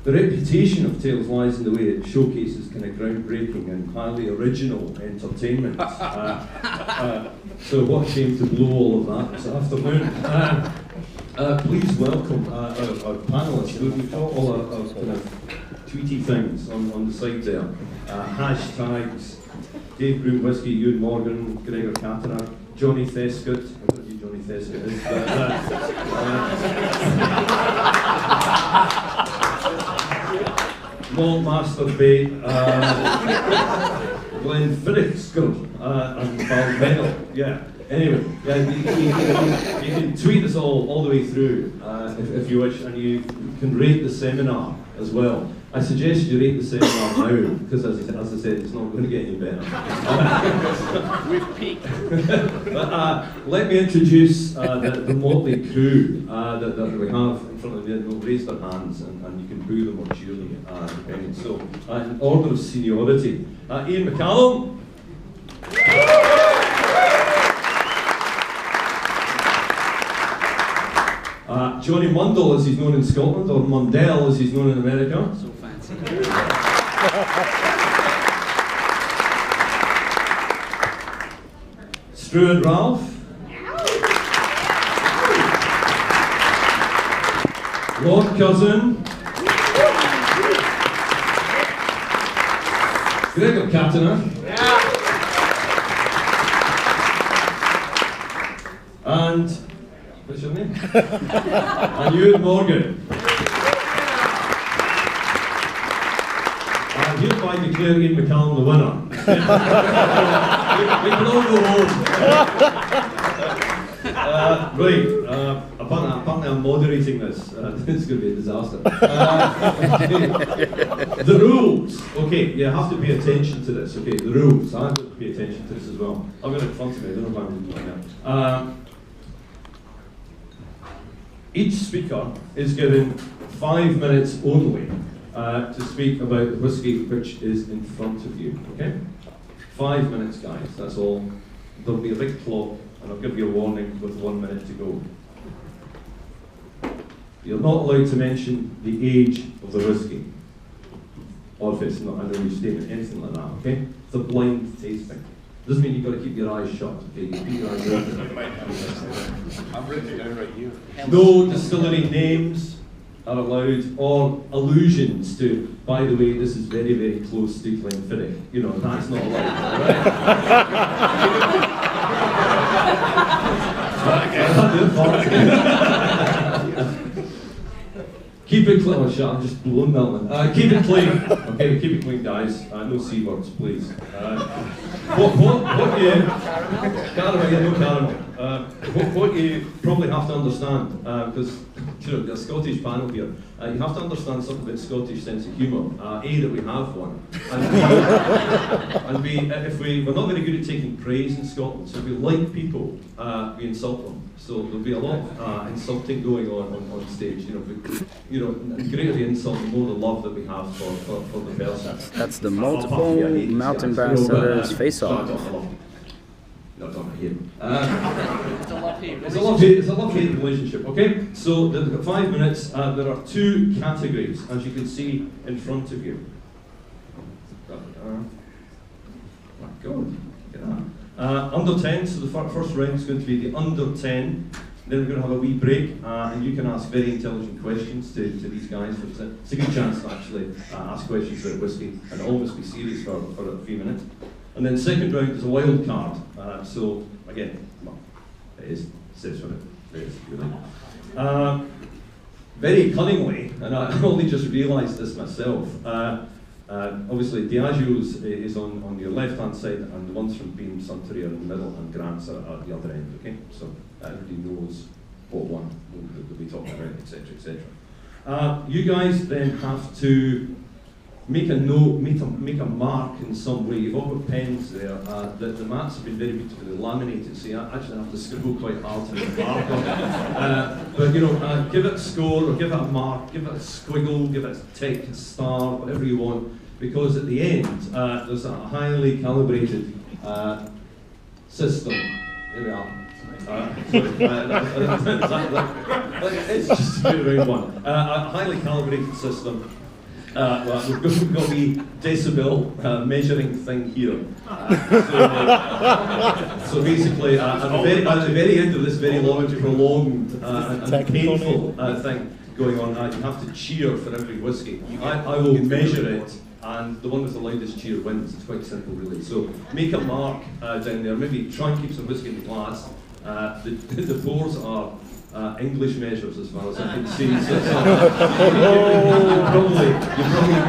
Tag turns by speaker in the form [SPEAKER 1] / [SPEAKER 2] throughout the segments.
[SPEAKER 1] The reputation of Tales lies in the way it showcases kind of groundbreaking and highly original entertainment. So what a shame to blow all of that this afternoon. Please welcome our panellists. We've got all our kind of tweety things on the side there. Hashtags, Dave Broom Whiskey, Ewan Morgan, Gregor Kattener, Johnny Thescott. I don't know who Johnny Thescott is, but Maltmaster Bay, Glenn Finnicksker, and Balmeno. Yeah. Anyway, yeah, you can tweet us all the way through if you wish, and you can rate the seminar as well. I suggest you rate the seminar now, because as I said, it's not going to get any better.
[SPEAKER 2] We've peaked.
[SPEAKER 1] But, let me introduce the motley crew that we have in front of you. They'll raise their hands, and you can boo them or cheer them, depending. So, in order of seniority, Ian McCallum. Johnny Mundell, as he's known in Scotland, or Mundell, as he's known in America.
[SPEAKER 2] So fancy.
[SPEAKER 1] Struan Ralph. Lord Cousin. Gregor Kattener. And what's your name? And Ewan Morgan. I hereby declare Ian McCallum the winner. we can all go home. Right, apparently I'm moderating this. This is going to be a disaster. The rules. Okay, you have to pay attention to this. Okay, the rules. I have to pay attention to this as well. I've got it in front of me. I don't know if I'm doing it right now. Each speaker is given 5 minutes only to speak about the whiskey which is in front of you, okay? 5 minutes, guys, that's all. There'll be a big clock, and I'll give you a warning with 1 minute to go. You're not allowed to mention the age of the whiskey, or if it's not an early statement, anything like that, okay? It's a blind tasting. Doesn't mean you've got to keep your eyes shut, okay? You keep your eyes open.
[SPEAKER 2] I'm written down right here.
[SPEAKER 1] No distillery names are allowed, or allusions to, by the way, this is very, very close to Glenfiddich. You know, that's not allowed, right? Keep it clean. Oh, shit, I'm just blowing that one. Keep it clean. Okay, keep it clean, guys. No C words, please. What you... Caramel, yeah, no caramel. What you probably have to understand, because you know, the Scottish panel here, you have to understand something about Scottish sense of humour. A, that we have one, and B, we're not very good at taking praise in Scotland, so if we like people, we insult them. So there'll be a lot of insulting going on stage. The greater the insult, the more the love that we have for the person.
[SPEAKER 3] That's the multiple Malt Ambassadors Face Off.
[SPEAKER 1] No, it's not him.
[SPEAKER 2] It's a love-hate
[SPEAKER 1] It's a love-hate relationship, okay? So, the 5 minutes, there are 2 categories, as you can see in front of you. My God, look at that. Under 10, so the first round is going to be the under 10. Then we're going to have a wee break, and you can ask very intelligent questions to these guys. It's a good chance to actually ask questions about whiskey and always be serious for a few minutes. And then second round is a wild card. So again, well, it says what it is, if you like. Very cunningly, and I only just realised this myself. Obviously, Diageo's is on your left-hand side, and the ones from Beam Suntory are in the middle, and Grant's are at the other end. Okay, so everybody knows what one we'll be talking about, etc., etc. You guys then have to make a note, make a mark in some way. You've all got pens there. The mats have been very beautifully laminated, so you actually have to scribble quite hard to make a mark on it. But give it a score, or give it a mark, give it a squiggle, give it a tick, a star, whatever you want, because at the end there's a highly calibrated system. Here we are. It's just a bit around one. A highly calibrated system Well, we've got the decibel measuring thing here. So basically, at the very end of this very long, prolonged and painful thing going on, you have to cheer for every whiskey. I will measure it, and the one with the loudest cheer wins. It's quite simple, really. So make a mark down there. Maybe try and keep some whiskey in the glass. The pours are English measures, as far as I can see. So you probably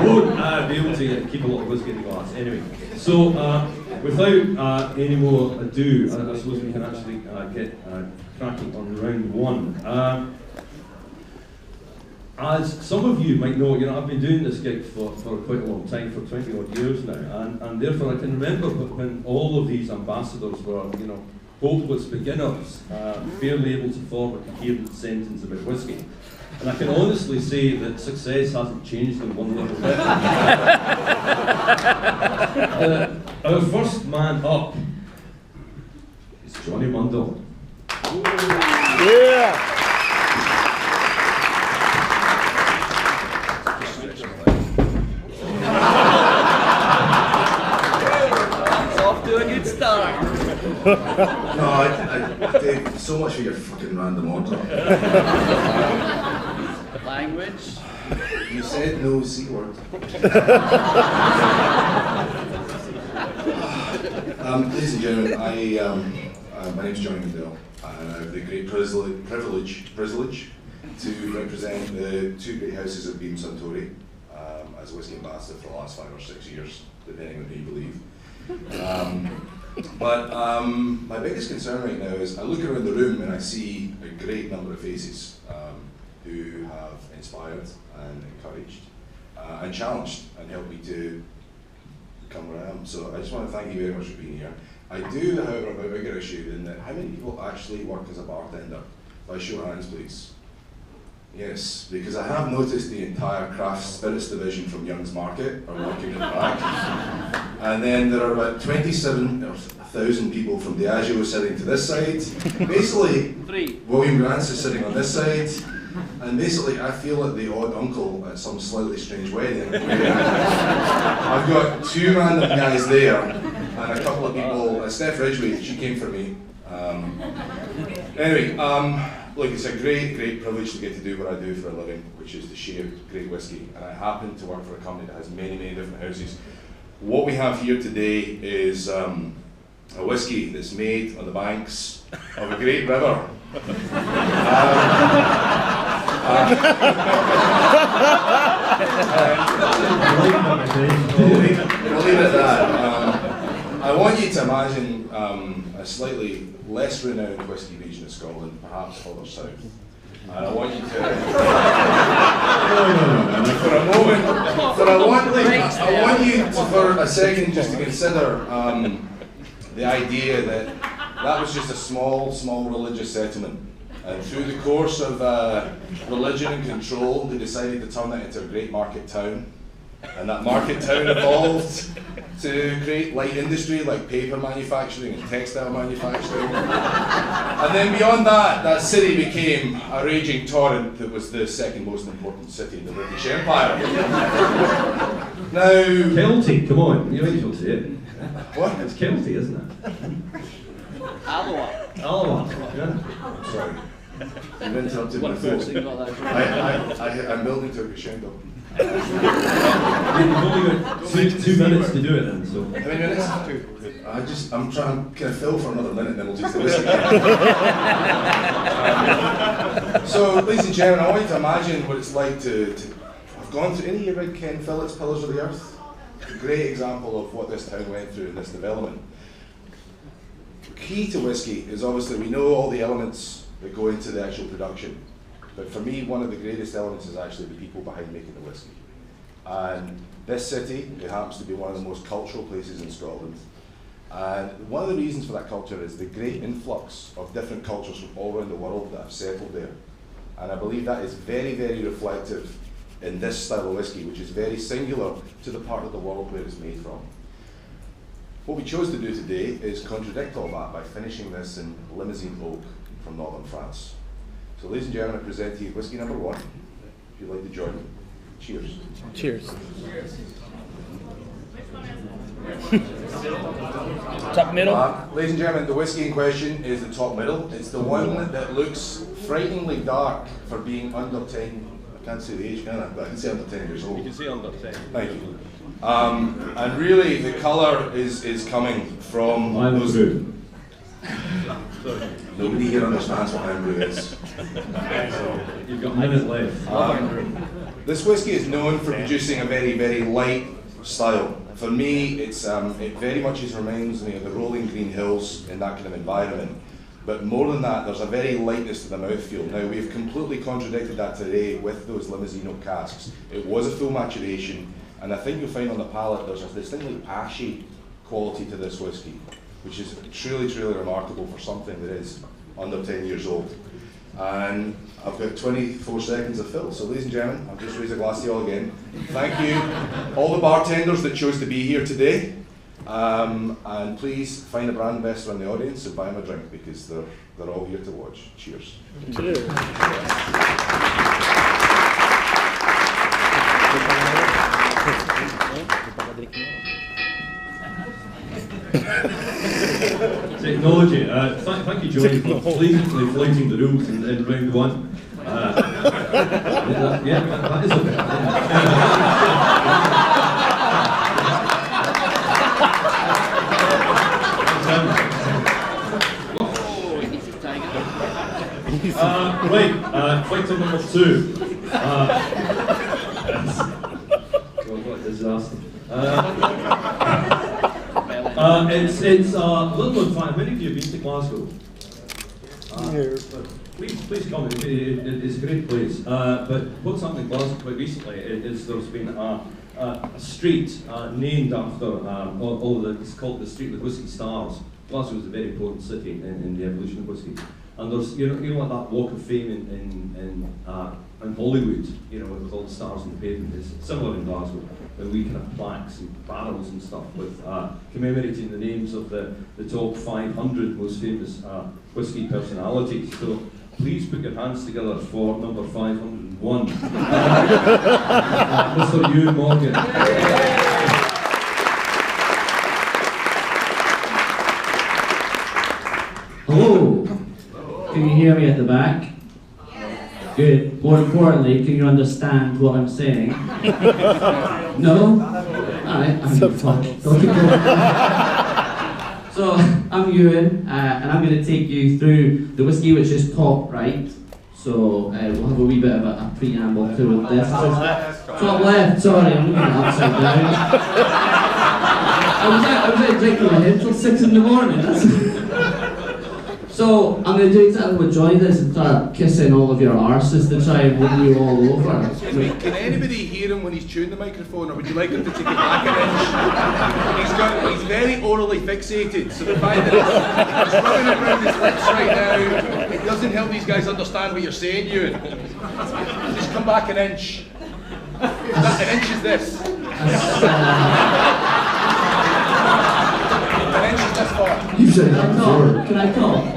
[SPEAKER 1] won't be able to keep a lot of whiskey in the glass. Anyway, so without any more ado, I suppose we can actually get cracking on round one. As some of you might know, I've been doing this gig for quite a long time, for 20 odd years now, and therefore I can remember when all of these ambassadors were, hopeless beginners, barely able to form a coherent sentence about whiskey. And I can honestly say that success hasn't changed them one little bit. Our first man up is Johnny Mundell.
[SPEAKER 3] Yeah!
[SPEAKER 4] No, Dave, so much for your fucking random order.
[SPEAKER 2] Language.
[SPEAKER 4] You said no C word. Ladies and gentlemen, my name is Johnny Mundell, and I have the great privilege to represent the two great houses of Beam Suntory as a whisky ambassador for the last 5 or 6 years, depending on who you believe. But my biggest concern right now is I look around the room and I see a great number of faces who have inspired and encouraged and challenged and helped me to become where I am. So I just want to thank you very much for being here. I do, however, have a bigger issue in that how many people actually work as a bartender? By show of hands, please. Yes, because I have noticed the entire craft spirits division from Young's Market are working in the back. And then there are about 27,000 people from Diageo sitting to this side. Basically, William Grant's is sitting on this side. And basically, I feel like the odd uncle at some slightly strange wedding. I've got 2 random guys there, and a couple of people. Steph Ridgway, she came for me. Anyway, look, it's a great privilege to get to do what I do for a living, which is to share great whiskey. And I happen to work for a company that has many different houses. What we have here today is a whiskey that's made on the banks of a great river. We'll leave it at that. I want you to imagine a slightly less renowned whiskey region of Scotland, perhaps further south. And I want you to, for a moment, I want you to, for a second, just to consider the idea that was just a small religious settlement. And through the course of religion and control, they decided to turn that into a great market town. And that market town evolved to create light industry like paper manufacturing and textile manufacturing. And then beyond that city became a raging torrent that was the second most important city in the British Empire. Now...
[SPEAKER 1] Kelty, come on, you might as well say it.
[SPEAKER 4] What?
[SPEAKER 1] It's Kelty, isn't it? Alloa, yeah.
[SPEAKER 4] I'm sorry. You've interrupted my thought. I'm building to a crescendo.
[SPEAKER 1] You've only got 2 minutes to do it then, so.
[SPEAKER 4] How many minutes? I'm trying to kind of fill for another minute, then we'll just do this again. So, ladies and gentlemen, I want you to imagine what it's like to have gone through. Any of you read Ken Follett's Pillars of the Earth? A great example of what this town went through in this development. The key to whiskey is obviously we know all the elements that go into the actual production. But for me, one of the greatest elements is actually the people behind making the whiskey. And this city, it happens to be one of the most cultural places in Scotland. And one of the reasons for that culture is the great influx of different cultures from all around the world that have settled there. And I believe that is very reflective in this style of whiskey, which is very singular to the part of the world where it's made from. What we chose to do today is contradict all that by finishing this in Limousin oak from northern France. So ladies and gentlemen, I present to you whiskey number 1, if you'd like to join me. Cheers. Cheers.
[SPEAKER 3] Cheers. Top middle.
[SPEAKER 4] Ladies and gentlemen, the whiskey in question is the top middle. It's the one that looks frighteningly dark for being under 10. I can't say the age, can I? But I can say under 10 years old.
[SPEAKER 1] You can say under 10.
[SPEAKER 4] Thank you. And really, the colour is coming from those. Nobody here understands what Andrew is.
[SPEAKER 1] You've got a minute left.
[SPEAKER 4] This whiskey is known for producing a very, very light style. For me, it very much reminds me of the rolling green hills in that kind of environment. But more than that, there's a very lightness to the mouthfeel. Now, we've completely contradicted that today with those Limousino casks. It was a full maturation, and I think you'll find on the palate there's a distinctly ashy quality to this whiskey, which is truly, truly remarkable for something that is under 10 years old. And I've got 24 seconds of fill. So ladies and gentlemen, I'll just raise a glass to you all again. Thank you, all the bartenders that chose to be here today. And please find a brand investor in the audience and buy them a drink, because they're all here to watch. Cheers.
[SPEAKER 3] Cheers.
[SPEAKER 1] Technology. Thank you, Johnny, for blatantly flouting the rules in round one. Yeah, that is okay. Right, fighter number 2. What a disaster. It's a little known fact. Many of you have been to Glasgow. Please come. It's a great place. But what's happened in Glasgow quite recently is there's been a street named after it's called the Street of the Whisky Stars. Glasgow is a very important city in the evolution of whisky. And there's, you know like that Walk of Fame in Hollywood, with all the stars on the pavement. It's similar in Glasgow, where we can have plaques and barrels and stuff with commemorating the names of the top 500 most famous whisky personalities. So please put your hands together for number 501, Mr. Ewan Morgan.
[SPEAKER 5] Hello. Can you hear me at the back? Yes. Good. More importantly, can you understand what I'm saying? No? Alright, So, I'm Ewan, and I'm going to take you through the whiskey which is top right. So, we'll have a wee bit of a preamble to this. Top left, sorry, I'm looking upside down. I was out drinking my head till 6 in the morning. So, I'm going to do exactly what Johnny does and start kissing all of your arses to try and win you all over.
[SPEAKER 4] Excuse me, can anybody hear him when he's chewing the microphone, or would you like him to take it back an inch? He's very orally fixated, so the fact that he's rubbing it around his lips right now, it doesn't help these guys understand what you're saying, Ewan. Just come back an inch. An inch is this. An inch is this far.
[SPEAKER 5] You said that before. Can I talk?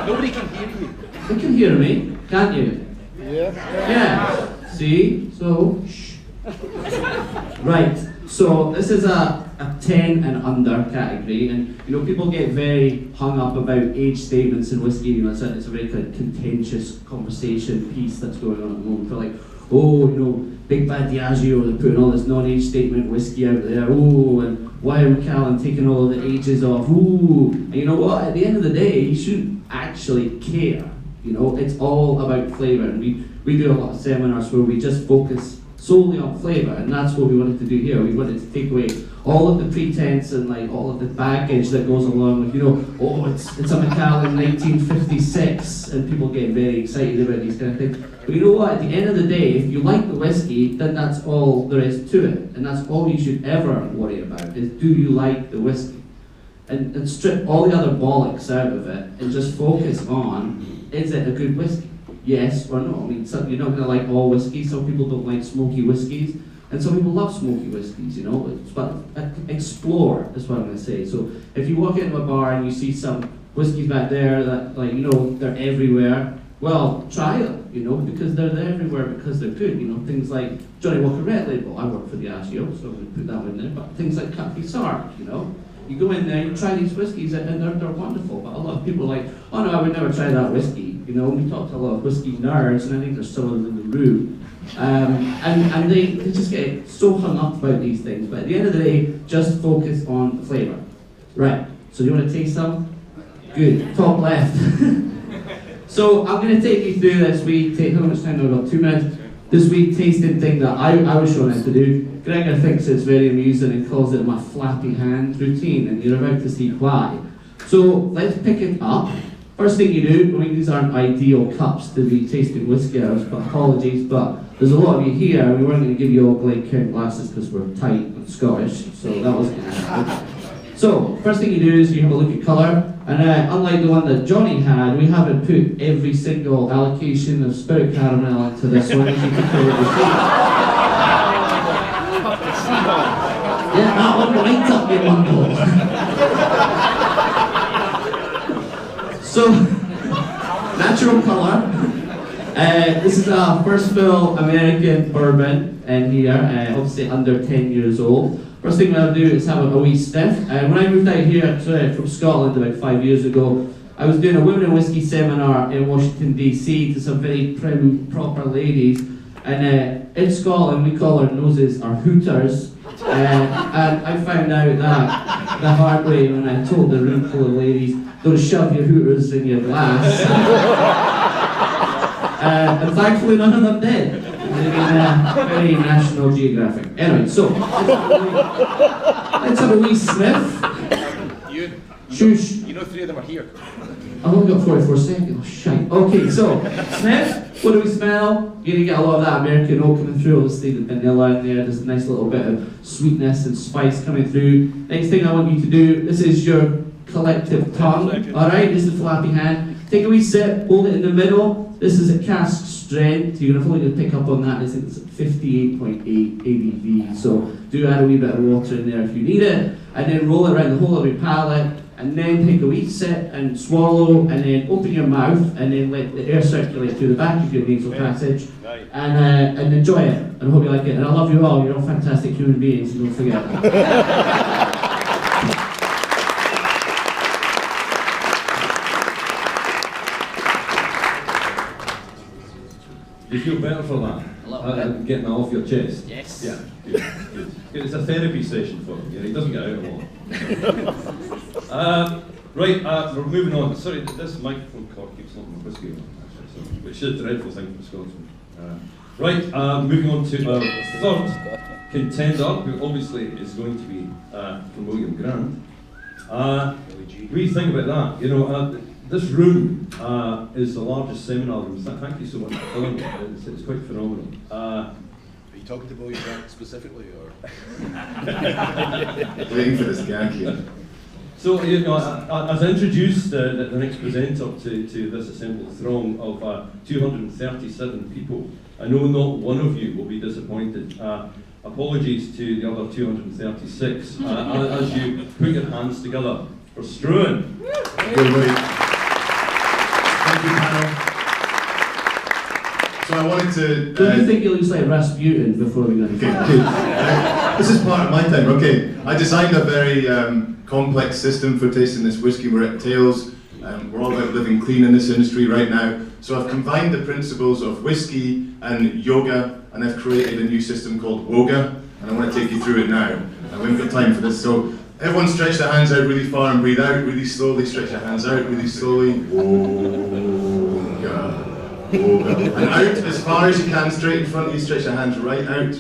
[SPEAKER 4] Nobody can hear you.
[SPEAKER 5] You can hear me, can't you?
[SPEAKER 3] Yeah.
[SPEAKER 5] Yeah. See? So, shh. Right. So this is a 10 and under category, and people get very hung up about age statements in whiskey. It's a very contentious conversation piece that's going on at the moment. For like, Big Bad Diageo, they're putting all this non-age statement whiskey out there. Oh, and why are Macallan taking all of the ages off? Ooh, and you know what? At the end of the day, you shouldn't actually care. It's all about flavour, and we do a lot of seminars where we just focus solely on flavour, and that's what we wanted to do here. We wanted to take away all of the pretense and all of the baggage that goes along with, it's a Macallan 1956, and people get very excited about these kind of things. But you know what? At the end of the day, if you like the whiskey, then that's all there is to it, and that's all you should ever worry about, is do you like the whiskey? And strip all the other bollocks out of it, and just focus on, is it a good whiskey? Yes or no? I mean, you're not going to like all whiskey. Some people don't like smoky whiskies, and some people love smoky whiskies, But explore is what I'm going to say. So if you walk into a bar and you see some whiskies back there that, they're everywhere, well, try them. you know, because they're everywhere because they're good. You know, things like Johnny Walker Red Label. I work for the ASIO, so I'm going to put that one in there. But things like Capri Sark, you know. You go in there, you try these whiskies, and they're wonderful. But a lot of people are like, oh no, I would never try that whiskey. You know, we talk to a lot of whiskey nerds, and I think there's some of them in the room. And they just get so hung up about these things. But at the end of the day, just focus on the flavour. Right, so you want to taste some? Good, top left. So I'm going to take you through this week, how much time do I got? 2 minutes? This week tasting thing that I was shown how to do. Gregor thinks it's very amusing and calls it my flappy hand routine, and you're about to see why. So let's pick it up. First thing you do, I mean these aren't ideal cups to be tasting whiskey out of, but apologies, but there's a lot of you here, and we weren't going to give you all Glencairn glasses because we're tight and Scottish, so that wasn't going to happen. So, first thing you do is you have a look at colour, and unlike the one that Johnny had, we haven't put every single allocation of spirit caramel into this one, as you can clearly see. Yeah, that one lights up your bundle. So, natural colour. This is our first fill American bourbon in here, obviously under 10 years old. First thing we'll do is have a wee sniff. When I moved out here from Scotland about 5 years ago, I was doing a women in whiskey seminar in Washington DC to some very prim, proper ladies. And in Scotland we call our noses our hooters. And I found out that the hard way when I told the room full of ladies, don't shove your hooters in your glass. And thankfully none of them did. Very National Geographic. Anyway, so let's have a wee sniff. Shush.
[SPEAKER 2] You know 3 of them are here.
[SPEAKER 5] I've only got 44 seconds. Oh, shite. Okay, so sniff. What do we smell? You're gonna get a lot of that American oak coming through. Obviously, the vanilla in there. There's a nice little bit of sweetness and spice coming through. Next thing I want you to do. This is your collective tongue. All right. This is the flappy hand. Take a wee sip. Hold it in the middle. This is a cask strength. You're going to pick up on that. It's 58.8 ABV. So do add a wee bit of water in there if you need it, and then roll it around the whole of your palate, and then take a wee sip and swallow, and then open your mouth, and then let the air circulate through the back of your nasal passage, and enjoy it. And I hope you like it. And I love you all. You're all fantastic human beings. Don't forget.
[SPEAKER 1] Do you feel better for that?
[SPEAKER 2] A lot better.
[SPEAKER 1] Getting that off your chest?
[SPEAKER 2] Yes.
[SPEAKER 1] Yeah, good. It's a therapy session for him. Yeah, he doesn't get out a lot. Right, we're moving on. Sorry, this microphone cord keeps knocking my whiskey on, actually, which is a dreadful thing for Scotsmen. Right, moving on to our third contender, who obviously is going to be from William Grant. We think about that, you know, this room is the largest seminar room. Thank you so much for filling it. It's quite phenomenal.
[SPEAKER 2] Are you talking to William Grant specifically, or?
[SPEAKER 6] Waiting for this gag here.
[SPEAKER 1] So, you know, as I introduced the next presenter to this assembled throng of 237 people, I know not one of you will be disappointed. Apologies to the other 236 as you put your hands together for Struan.
[SPEAKER 6] Thank you, panel. So I wanted to...
[SPEAKER 5] Don't you think he looks like Rasputin before we go?
[SPEAKER 6] Okay, good. This is part of my time. Okay, I designed a very complex system for tasting this whiskey. We're at Tales. We're all about living clean in this industry right now. So I've combined the principles of whiskey and yoga, and I've created a new system called Woga, and I want to take you through it now. And we haven't got time for this, so everyone stretch their hands out really far and breathe out really slowly. Stretch your hands out really slowly. Woga. Woga. And out as far as you can, straight in front of you. Stretch your hands right out.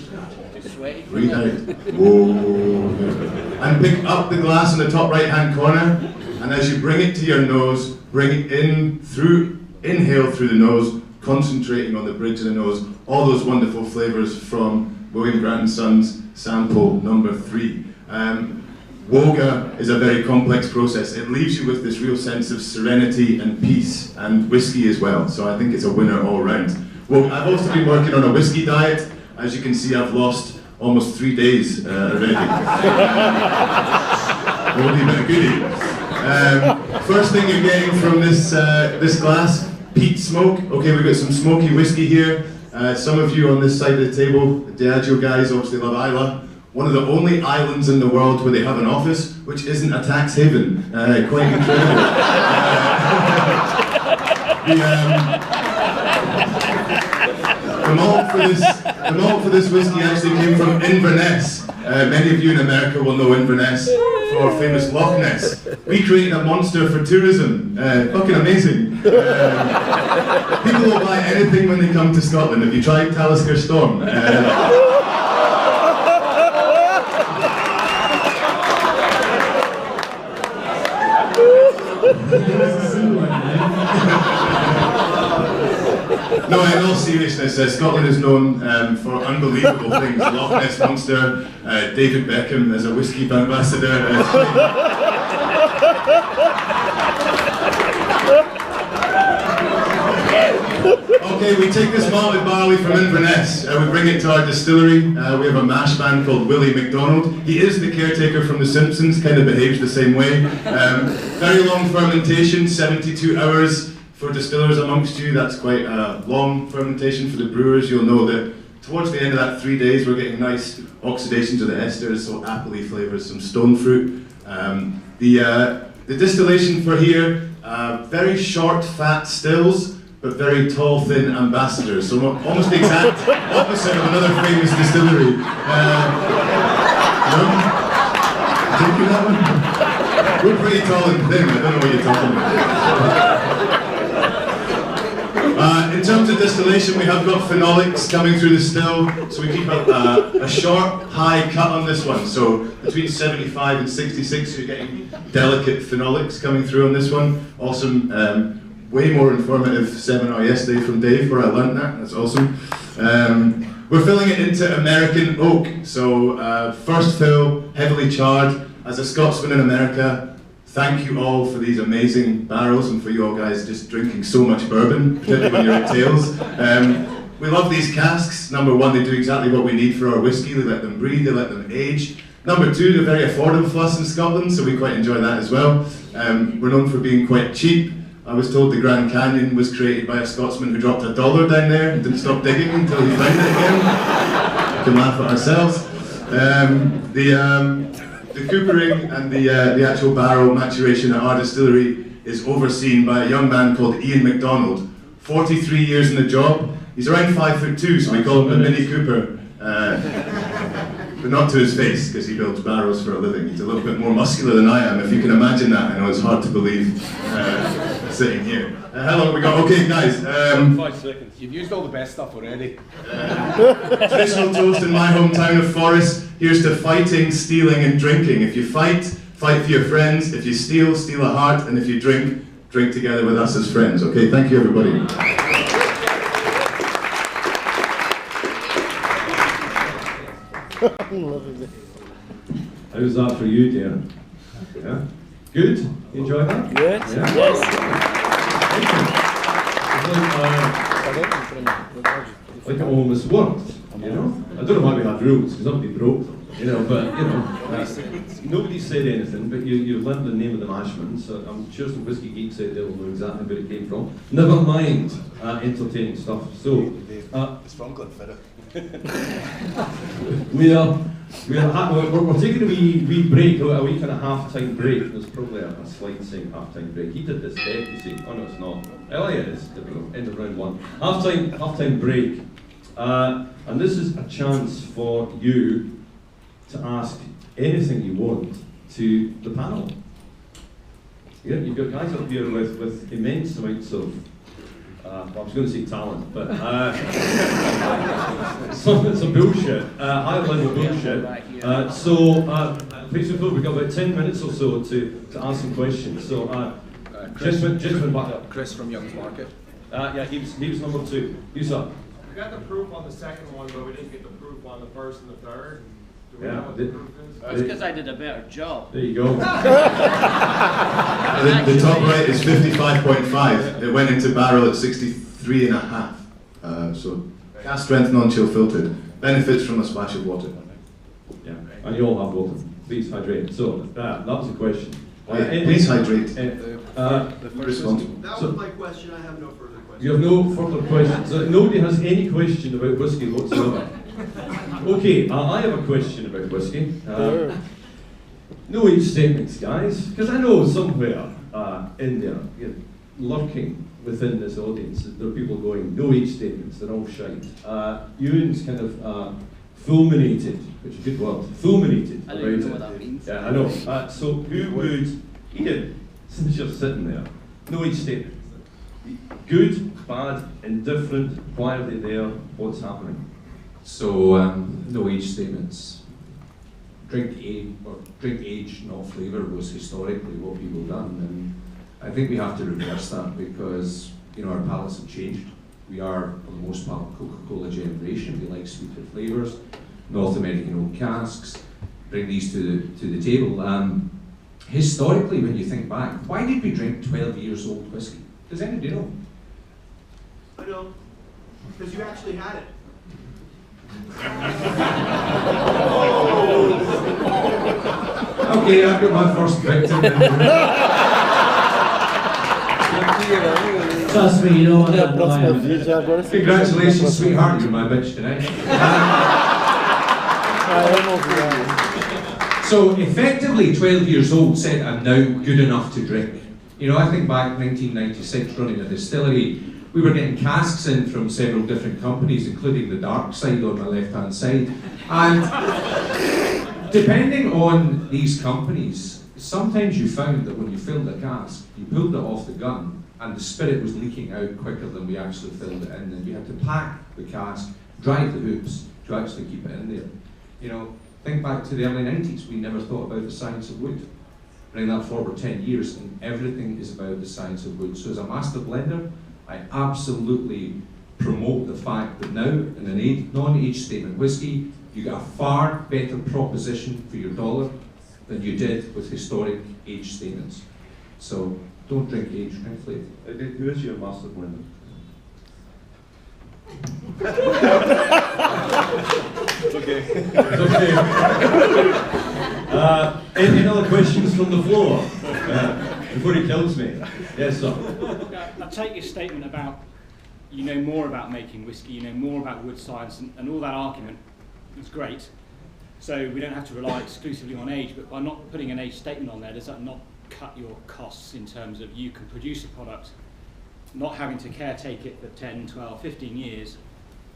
[SPEAKER 6] Breathe out. Woga. And pick up the glass in the top right hand corner. And as you bring it to your nose, bring it in through, inhale through the nose, concentrating on the bridge of the nose, all those wonderful flavours from William Grant & Sons sample number 3. Woga is a very complex process. It leaves you with this real sense of serenity and peace, and whiskey as well, so I think it's a winner all round. Well, I've also been working on a whiskey diet. As you can see, I've lost almost 3 days already. Oldie but a goodie. First thing you're getting from this glass peat smoke. Okay, we've got some smoky whiskey here. Some of you on this side of the table, the Diageo guys, obviously love Islay. One of the only islands in the world where they have an office which isn't a tax haven. Quite incredible. The malt for this whiskey actually came from Inverness. Many of you in America will know Inverness for famous Loch Ness. We created a monster for tourism. Fucking amazing. People will buy anything when they come to Scotland. Have you tried Talisker Storm? No, in all seriousness, Scotland is known for unbelievable things. Loch Ness Monster, David Beckham as a whiskey ambassador. Okay, we take this malted barley from Inverness, we bring it to our distillery. We have a mash man called Willie McDonald. He is the caretaker from The Simpsons, kind of behaves the same way. Very long fermentation, 72 hours. For distillers amongst you, that's quite a long fermentation. For the brewers, you'll know that towards the end of that 3 days, we're getting nice oxidations of the esters, so appley flavours, some stone fruit. The distillation for here, very short, fat stills, but very tall, thin ambassadors. So almost the exact opposite of another famous distillery. No? Taking that one? We're pretty tall and thin, I don't know what you're talking about. In terms of distillation, we have got phenolics coming through the still, so we keep a short, high cut on this one. So between 75 and 66, you're getting delicate phenolics coming through on this one. Awesome, way more informative seminar yesterday from Dave where I learned that. That's awesome. We're filling it into American oak, so first fill, heavily charred. As a Scotsman in America, thank you all for these amazing barrels and for you all guys just drinking so much bourbon, particularly when you're at Tails. We love these casks. Number one, they do exactly what we need for our whiskey. They let them breathe, they let them age. Number two, they're very affordable for us in Scotland, so we quite enjoy that as well. We're known for being quite cheap. I was told the Grand Canyon was created by a Scotsman who dropped $1 down there and didn't stop digging until he found it again. We can laugh at ourselves. The coopering and the actual barrel maturation at our distillery is overseen by a young man called Ian McDonald. 43 years in the job. He's around 5'2", so we call him a mini Cooper. But not to his face, because he builds barrels for a living. He's a little bit more muscular than I am, if you can imagine that. I know it's hard to believe sitting here. How long have we got? Okay, guys.
[SPEAKER 2] 5 seconds. You've used all the best stuff already.
[SPEAKER 6] Traditional toast in my hometown of Forres. Here's to fighting, stealing, and drinking. If you fight, fight for your friends. If you steal, steal a heart. And if you drink, drink together with us as friends. Okay, thank you, everybody.
[SPEAKER 1] How's that for you, dear? Yeah? Good? You enjoy that?
[SPEAKER 3] Good?
[SPEAKER 1] Yeah.
[SPEAKER 3] Yes.
[SPEAKER 1] It's like it almost worked, you know? I don't know why we had rules, because somebody broke them, you know, but, you know, nobody said anything, but you've learned the name of the mashman, so I'm sure some whiskey geeks out there will know exactly where it came from. Never mind entertaining stuff. So,
[SPEAKER 2] It's from Glenfiddich.
[SPEAKER 1] we're taking a wee break, a wee kind of half-time break. There's probably a slide saying half-time break. He did this dead, you see. Oh no, it's not. Oh yeah, it is. End of round one. Half-time break. And this is a chance for you to ask anything you want to the panel. Yeah, you've got guys up here with immense amounts of well, I was going to say talent, but some bullshit, high level bullshit. Please we've got about 10 minutes or so to ask some questions. So, gentlemen back up.
[SPEAKER 2] Chris from Young's Market.
[SPEAKER 1] Yeah, he was number 2. You sir.
[SPEAKER 7] We got the proof on the second one, but we didn't get the proof on the first and the third. Do we
[SPEAKER 1] Yeah,
[SPEAKER 7] know what the proof is?
[SPEAKER 3] That's because I did a better job.
[SPEAKER 1] There you go.
[SPEAKER 6] The top right is 55.5. It went into barrel at 63.5. So cast strength, non-chill filtered. Benefits from a splash of water.
[SPEAKER 1] Yeah, and you all have water. Please hydrate. So that was the question.
[SPEAKER 6] Please hydrate.
[SPEAKER 1] Respond.
[SPEAKER 8] That was my question. I have no further questions.
[SPEAKER 1] You have no further questions. Nobody has any question about whiskey whatsoever. Okay, I have a question about whiskey. No age statements, guys, because I know somewhere in there, lurking within this audience, there are people going, no age statements, they're all shite. Ewan's kind of fulminated, which is a good word, fulminated
[SPEAKER 3] I don't even know
[SPEAKER 1] about
[SPEAKER 3] what
[SPEAKER 1] it.
[SPEAKER 3] that means.
[SPEAKER 1] Yeah, I know. So who would, Ian, since you're sitting there, no age statement. Good, bad, indifferent, why are they there, what's happening?
[SPEAKER 9] So, no age statements. Drink age, not flavour was historically what people done, and I think we have to reverse that because our palates have changed. We are, for the most part, Coca-Cola generation. We like sweeter flavours, North American oak casks. Bring these to the table. Historically, when you think back, why did we drink 12 years old whiskey? Does anybody know?
[SPEAKER 8] I know, because you actually had it.
[SPEAKER 9] Okay, I've got my first victim.
[SPEAKER 5] Trust me, you know what that
[SPEAKER 9] Congratulations, sweetheart, you're my bitch tonight. So effectively, 12 years old said, I'm now good enough to drink. I think back 1996, running a distillery, we were getting casks in from several different companies, including the dark side on my left-hand side. And depending on these companies, sometimes you found that when you filled a cask, you pulled it off the gun, and the spirit was leaking out quicker than we actually filled it in, and you had to pack the cask, drive the hoops to actually keep it in there. Think back to the early 90s, we never thought about the science of wood. Bring that forward 10 years, and everything is about the science of wood. So as a master blender, I absolutely promote the fact that now, in a non-age statement whiskey, you get a far better proposition for your dollar than you did with historic age statements. So don't drink age, drink flavor.
[SPEAKER 1] Who is your master blender?
[SPEAKER 2] It's okay.
[SPEAKER 1] It's okay. Any other questions from the floor before he kills me? Yes, sir.
[SPEAKER 10] I take your statement about you know more about making whiskey, you know more about wood science, and all that argument is great. So we don't have to rely exclusively on age, but by not putting an age statement on there, does that not cut your costs in terms of you can produce a product, not having to caretake it for 10, 12, 15 years,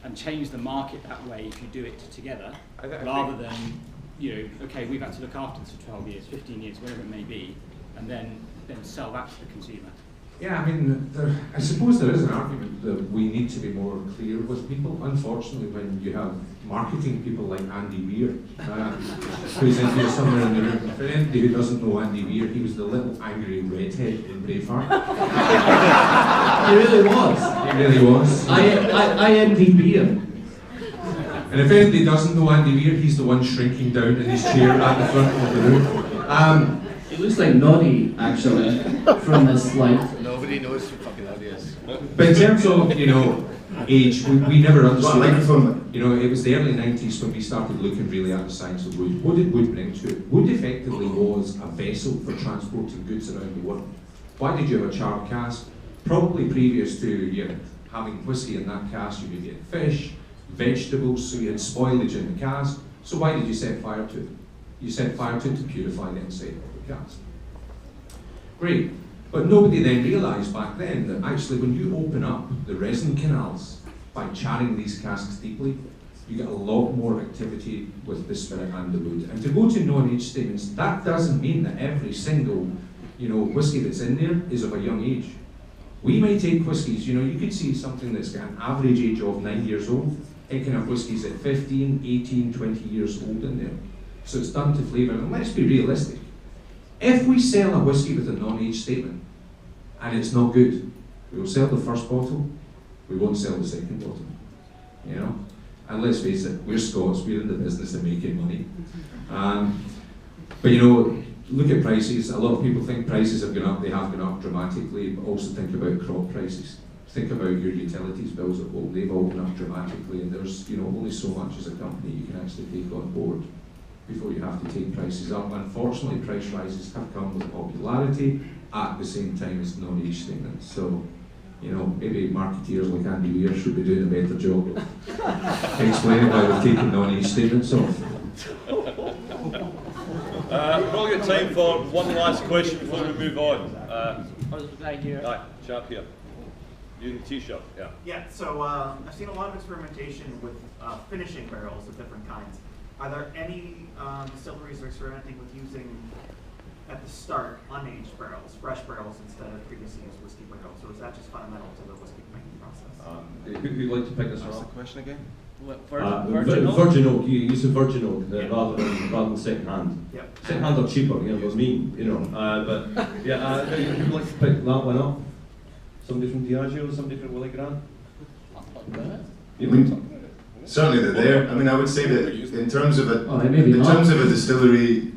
[SPEAKER 10] and change the market that way if you do it together, rather than, okay, we've had to look after this for 12 years, 15 years, whatever it may be, and then sell that to the consumer.
[SPEAKER 9] Yeah, I mean, I suppose there is an argument that we need to be more clear with people. Unfortunately, when you have marketing people like Andy Weir, who's in here somewhere in the room, for anybody who doesn't know Andy Weir, he was the little angry redhead in Braveheart.
[SPEAKER 5] He really was.
[SPEAKER 9] He really was.
[SPEAKER 5] I envy beer.
[SPEAKER 9] And if anybody doesn't know Andy Weir, he's the one shrinking down in his chair at the front of the room.
[SPEAKER 5] He looks like Noddy, actually, from this slide.
[SPEAKER 2] Nobody knows who fucking that is.
[SPEAKER 9] But in terms of, age, we never understood.
[SPEAKER 6] Microphone.
[SPEAKER 9] It was the early 90s when we started looking really at the science of wood. What did wood bring to it? Wood effectively was a vessel for transporting goods around the world. Why did you have a charred cask? Probably previous to you having whiskey in that cask, you would get fish, vegetables, so you had spoilage in the cask. So why did you set fire to it? You set fire to it to purify the inside of the cask. Great. But nobody then realised back then that actually when you open up the resin canals by charring these casks deeply, you get a lot more activity with the spirit and the wood. And to go to non-age statements, that doesn't mean that every single whiskey that's in there is of a young age. We may take whiskies, you could see something that's got an average age of 9 years old. It can have whiskies at 15, 18, 20 years old in there. So it's done to flavour. And let's be realistic. If we sell a whiskey with a non-age statement and it's not good, we will sell the first bottle, we won't sell the second bottle. And let's face it, we're Scots, we're in the business of making money. But look at prices. A lot of people think prices have gone up, they have gone up dramatically, but also think about crop prices. Think about your utilities bills at home, they've all gone up dramatically, and there's only so much as a company you can actually take on board. before you have to take prices up. Unfortunately, price rises have come with popularity at the same time as non-age statements. So, you know, maybe marketeers like Andy Weir should be doing a better job of explaining why we're taking non-age statements off.
[SPEAKER 1] We've probably got time for one last question before we move on.
[SPEAKER 10] Right here.
[SPEAKER 1] Right, chap here. You in the t-shirt, yeah.
[SPEAKER 8] Yeah, so I've seen a lot of experimentation with finishing barrels of different kinds. Are there any distilleries that are experimenting with using, at the start, unaged barrels, fresh barrels, instead of previously used whiskey barrels? Or is that just fundamental to the whiskey making process?
[SPEAKER 1] Who'd like to pick this
[SPEAKER 2] What's the
[SPEAKER 1] up?
[SPEAKER 2] question again?
[SPEAKER 10] Virgin oak?
[SPEAKER 1] Virgin oak, you use a virgin oak rather than second hand.
[SPEAKER 8] Yep.
[SPEAKER 1] Second hand are cheaper, you know what I mean, you know. But yeah, who'd like to pick that one up? Somebody from Diageo, somebody from Willie Grant? You like to?
[SPEAKER 6] Certainly they're there. I mean, I would say that in terms of a
[SPEAKER 5] maybe
[SPEAKER 6] in
[SPEAKER 5] not.
[SPEAKER 6] terms of a distillery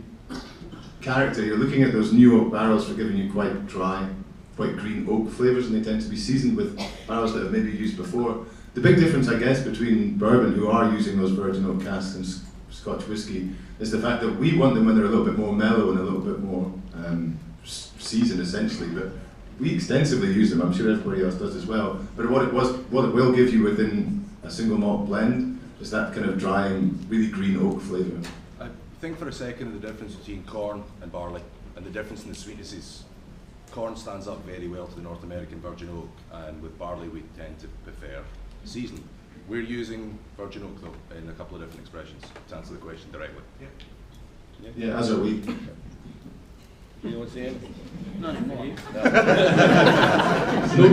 [SPEAKER 6] character, you're looking at those new oak barrels for giving you quite dry, quite green oak flavours, and they tend to be seasoned with barrels that have maybe used before. The big difference, I guess, between bourbon, who are using those virgin oak casks, and Scotch whisky, is the fact that we want them when they're a little bit more mellow and a little bit more seasoned, essentially. But we extensively use them. I'm sure everybody else does as well. But what it will give you within a single malt blend is that kind of drying, really green oak flavour.
[SPEAKER 2] I think for a second of the difference between corn and barley, and the difference in the sweetnesses. Corn stands up very well to the North American virgin oak, and with barley we tend to prefer seasoned. We're using virgin oak though in a couple of different expressions to answer the question directly.
[SPEAKER 8] Yep.
[SPEAKER 6] Yeah, as are we.
[SPEAKER 1] You want to say anything?
[SPEAKER 10] No, not you.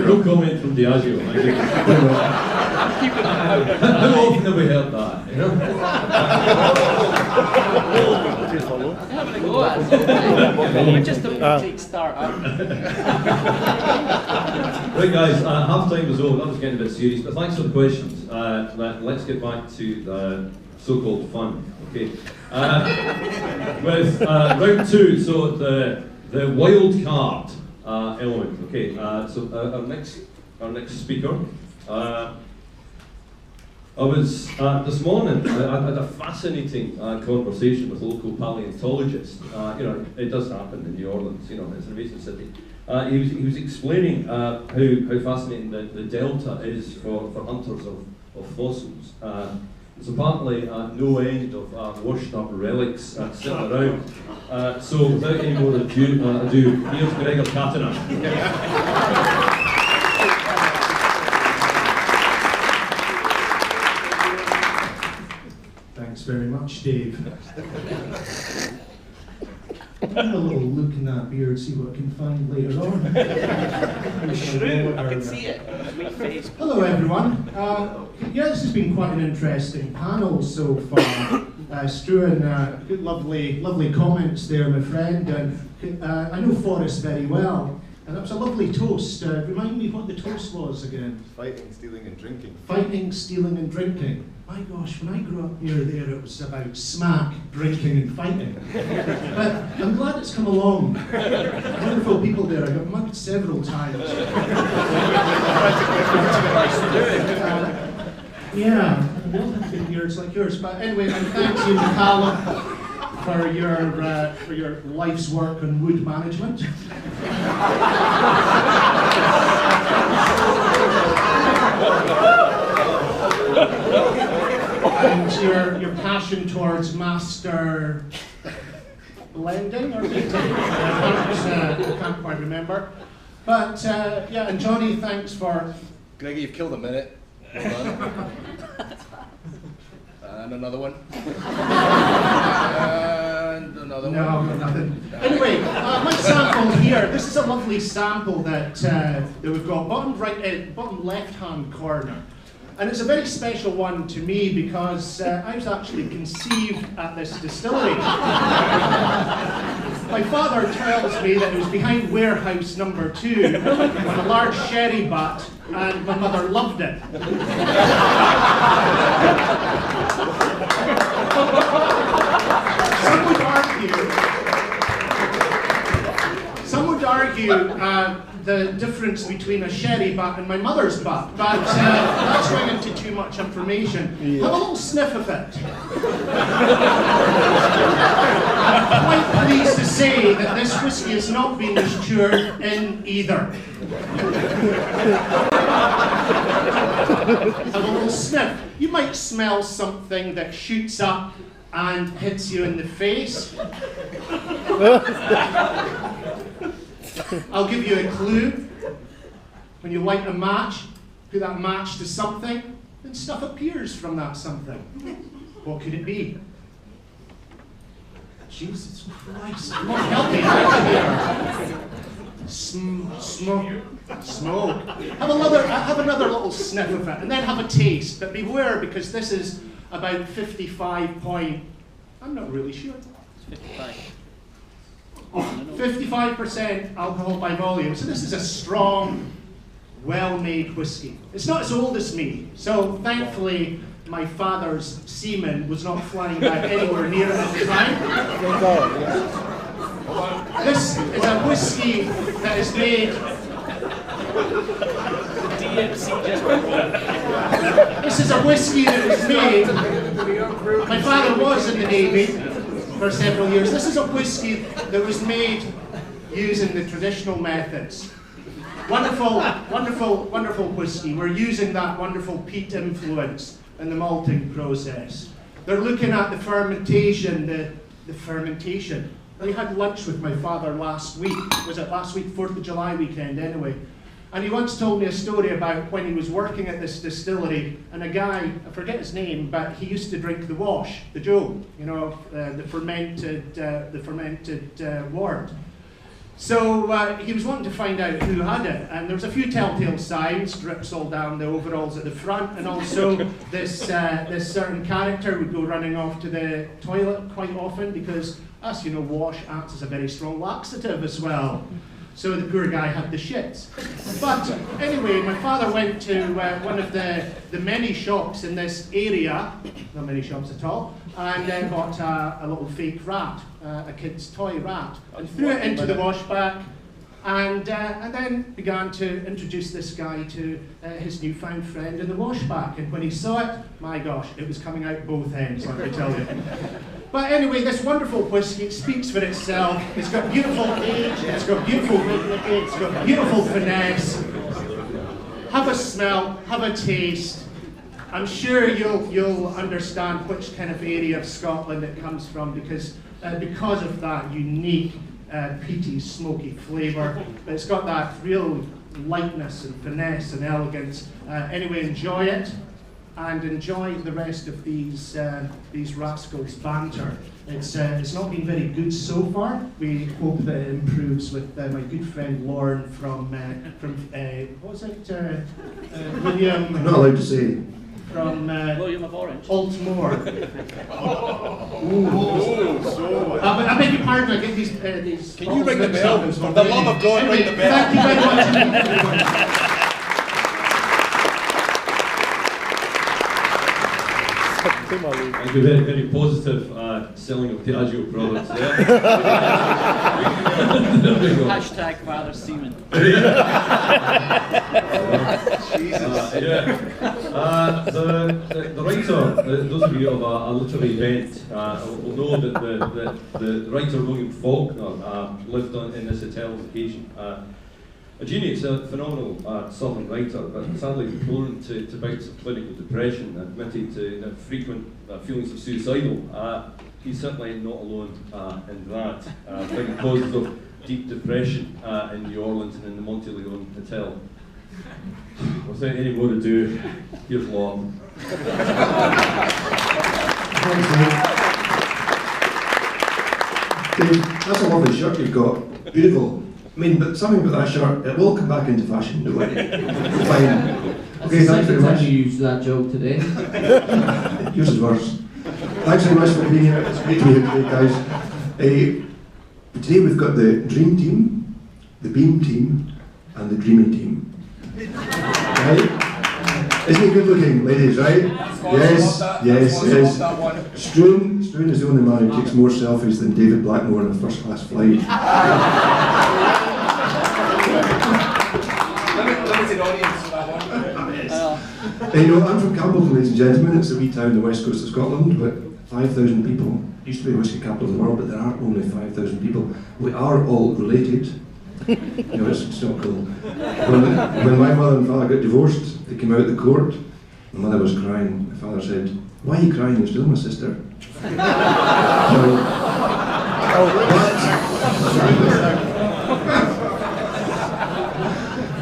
[SPEAKER 1] No comment from Diageo. How often have we heard that? You know?
[SPEAKER 10] Having a go at it. We're just a boutique start-up.
[SPEAKER 1] Right guys, half time was over, that was getting a bit serious, but thanks for the questions. Let's get back to the so-called fun, okay? With round two, so the wild card element, okay? So our next speaker, I was, this morning, I had a fascinating conversation with a local paleontologist. You know, it does happen in New Orleans, you know, it's an amazing city. He was explaining how fascinating the delta is for hunters of fossils. There's apparently no end of washed up relics sitting around. So without any more ado, here's Gregor Katana.
[SPEAKER 11] Thanks very much, Dave. Have a little look in that beard, see what I can find later on.
[SPEAKER 10] True, I can see it. My face.
[SPEAKER 11] Hello, everyone. Yeah, this has been quite an interesting panel so far. Struan, good, lovely comments there, my friend. And I know Forrest very well, and that was a lovely toast. Remind me what the toast was again.
[SPEAKER 6] Fighting, stealing, and drinking.
[SPEAKER 11] Fighting, stealing, and drinking. My gosh, when I grew up near there, it was about smack, drinking, and fighting. But I'm glad it's come along. Wonderful people there. I got mugged several times. Yeah, we all have big beards like yours. But anyway, and thank you, Callum, for your life's work on wood management. And your passion towards master blending or making, I can't quite remember. But yeah, and Johnny, thanks for...
[SPEAKER 2] Greggy, you've killed a minute. Well done. And another one. And another one.
[SPEAKER 11] No, nothing. Anyway, my sample here, this is a lovely sample that we've got, bottom left-hand corner. And it's a very special one to me because I was actually conceived at this distillery. My father tells me that it was behind warehouse number 2 on a large sherry butt, and my mother loved it. Some would argue the difference between a sherry butt and my mother's butt, but that's going into too much information. Have a little sniff of it. say that this whiskey has not been matured in either. Have a little sniff. You might smell something that shoots up and hits you in the face. I'll give you a clue. When you light a match, put that match to something, then stuff appears from that something. What could it be? Jesus Christ, come on, help me out here. Smoke. Have another little sniff of it, and then have a taste. But beware, because this is about 55 point. I'm not really sure.
[SPEAKER 10] It's 55.
[SPEAKER 11] 55% alcohol by volume. So this is a strong, well-made whiskey. It's not as old as me, so thankfully my father's semen was not flying back anywhere near it at the time. This is a whiskey that is made. This is a whiskey that is made. My father was in the Navy for several years. This is a whiskey that was made using the traditional methods. Wonderful, wonderful, wonderful whiskey. We're using that wonderful peat influence in the malting process. They're looking at the fermentation, the fermentation. I had lunch with my father last week. Was it last week? 4th of July weekend anyway. And he once told me a story about when he was working at this distillery, and a guy, I forget his name, but he used to drink the wash, the Joe, you know, the fermented wort. So he was wanting to find out who had it, and there was a few telltale signs, drips all down the overalls at the front, and also this certain character would go running off to the toilet quite often because, as you know, wash acts as a very strong laxative as well. So the poor guy had the shits. But anyway, my father went to one of the many shops in this area, not many shops at all, and bought a little fake rat, a kid's toy rat, and threw it into the wash back, and then began to introduce this guy to his newfound friend in the wash back. And when he saw it, my gosh, it was coming out both ends, let me tell you. But anyway, this wonderful whiskey, it speaks for itself. It's got beautiful age, it's got beautiful dignity, it's got beautiful finesse. Have a smell, have a taste. I'm sure you'll understand which kind of area of Scotland it comes from because of that unique peaty, smoky flavour. But it's got that real lightness and finesse and elegance. Anyway, enjoy it. And enjoy the rest of these rascals' banter. It's not been very good so far. We hope that it improves with my good friend Lauren from what was it? William.
[SPEAKER 12] I'm not allowed to say.
[SPEAKER 11] From
[SPEAKER 10] William of Orange.
[SPEAKER 11] Altmore. I beg your pardon. I get these.
[SPEAKER 2] Can you ring the bell? For the love of God, ring the bell.
[SPEAKER 11] Thank you very much.
[SPEAKER 1] Thank you. Very, very positive selling of Diageo products there. There we go.
[SPEAKER 10] Hashtag father semen.
[SPEAKER 1] The writer, those of you of a literary bent will know that the writer William Faulkner lived in this hotel occasion. A genius, a phenomenal southern writer, but sadly prone to bouts of clinical depression, admitted to frequent feelings of suicidal. He's certainly not alone in that. Big causes of deep depression in New Orleans and in the Monte Leon Hotel. Without any more ado, here's Lauren.
[SPEAKER 12] Dave, that's a lovely shirt you've got. Beautiful. I mean, but something about that shirt, it will come back into fashion, don't worry. Fine. Okay, thanks very much.
[SPEAKER 5] You used that joke today.
[SPEAKER 12] Yours is worse. Thanks very much for being here. It's great to be here today, guys. Today we've got the Dream Team, the Beam Team, and the Dreaming Team. Right? Isn't he good looking, ladies, right? Yes, yes, yes. Struan is the only man who takes more selfies than David Blackmore on a first-class flight.
[SPEAKER 2] Limited audience for that one.
[SPEAKER 12] You know, I'm from Campbell, ladies and gentlemen. It's a wee town on the west coast of Scotland, but 5,000 people. It used to be whisky capital of the world, but there are only 5,000 people. We are all related. No, it's not cool. When my mother and father got divorced, they came out of the court. My mother was crying. My father said, "Why are you crying? You're still my sister."